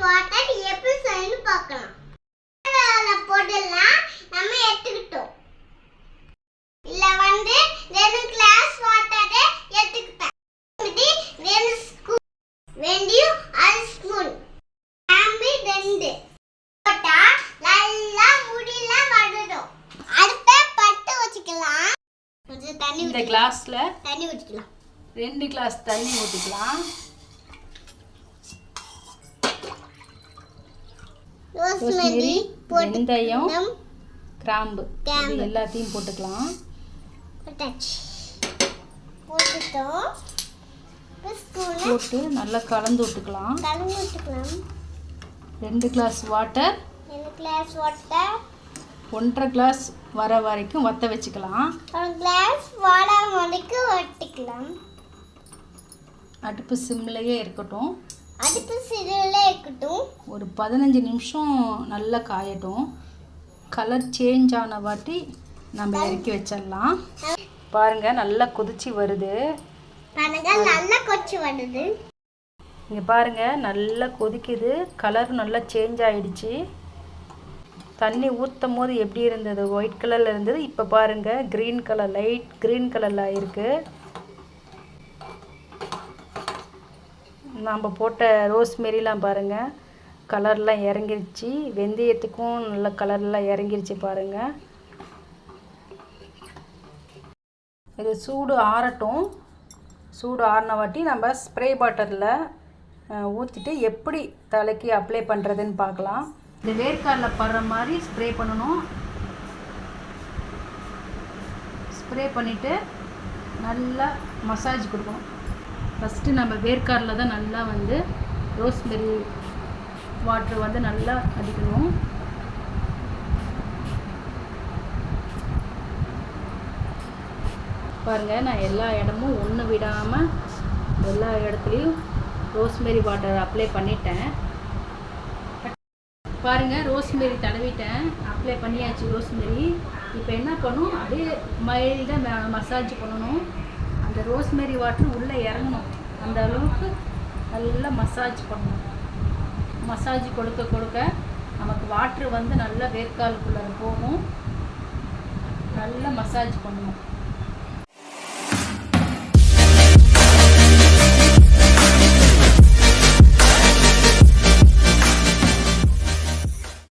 Water எப்படி செய்யணும்னு பார்க்கலாம். போடலாம் நம்ம எடுத்துக்கிட்டோம். இல்ல 2 கிளாஸ் வாட்டர் எடுத்துக்கிட்டேன். இது 2 ஸ்பூன் வெந்தயம் 1 ஸ்பூன் கிராம்பு 2 போட்டா நல்லா முடியல வடடும். அடுத்த பட்டு வச்சுக்கலாம். கொஞ்சம் தண்ணி இந்த கிளாஸ்ல தண்ணி ஊத்திக்கலாம். 2 கிளாஸ் தண்ணி ஊத்திக்கலாம். ரோஸ்மெரி வெந்தயம் கிராம்பு எல்லாத்தையும் போட்டுக்கலாம். போட்டு நல்லா கலந்து விட்டுக்கலாம். 2 கிளாஸ் வாட்டர் 1.5 கிளாஸ் வர வரைக்கும் வத்த வச்சுக்கலாம். 1 கிளாஸ் வர வரைக்கும் வட்டிக்கலாம். அடுப்பு சிம்லயே இருக்கட்டும். ஒரு 15 நிமிஷம் நல்லா காயட்டும். கலர் சேஞ்ச் ஆன வாட்டி நம்ம இறக்கி வச்சிடலாம். பாருங்க நல்லா கொதிச்சு வருது. இங்கே பாருங்க நல்லா கொதிக்குது. கலர் நல்லா சேஞ்ச் ஆயிடுச்சு. தண்ணி ஊற்றும் போது எப்படி இருந்தது? ஒயிட் கலரில் இருந்தது. இப்போ பாருங்க க்ரீன் கலர், லைட் க்ரீன் கலரில் ஆயிருக்கு. நாம் போட்ட ரோஸ்மெரிலாம் பாருங்கள் கலர்லாம் இறங்கிருச்சு. வெந்தயத்துக்கும் நல்ல கலர்லாம் இறங்கிருச்சு பாருங்கள். இது சூடு ஆறட்டும். சூடு ஆறின வாட்டி நம்ம ஸ்ப்ரே பாட்டிலில் ஊற்றிட்டு எப்படி தலைக்கு அப்ளை பண்ணுறதுன்னு பார்க்கலாம். இந்த வேர்க்காலில் படுற மாதிரி ஸ்ப்ரே பண்ணணும். ஸ்ப்ரே பண்ணிவிட்டு நல்லா மசாஜ் கொடுக்கணும். ஃபஸ்ட்டு நம்ம வேர்க்காலில் தான் நல்லா ரோஸ்மெரி வாட்டர் நல்லா அடிக்கணும். பாருங்கள் நான் எல்லா இடமும் ஒன்று விடாமல் எல்லா இடத்துலையும் ரோஸ்மெரி வாட்டர் அப்ளை பண்ணிட்டேன். பாருங்கள் ரோஸ்மெரி தடவிட்டேன், அப்ளை பண்ணியாச்சு ரோஸ்மெரி. இப்போ என்ன பண்ணணும், அப்படியே மைல்டாக மசாஜ் பண்ணணும். அந்த ரோஸ்மெரி வாட்டர் உள்ளே இறங்கணும். அந்த அளவுக்கு நல்லா மசாஜ் பண்ணணும். மசாஜ் கொடுக்க கொடுக்க நமக்கு வாட்ரு நல்லா வேர்க்காலுக்குள்ளே போகும். நல்லா மசாஜ் பண்ணணும்.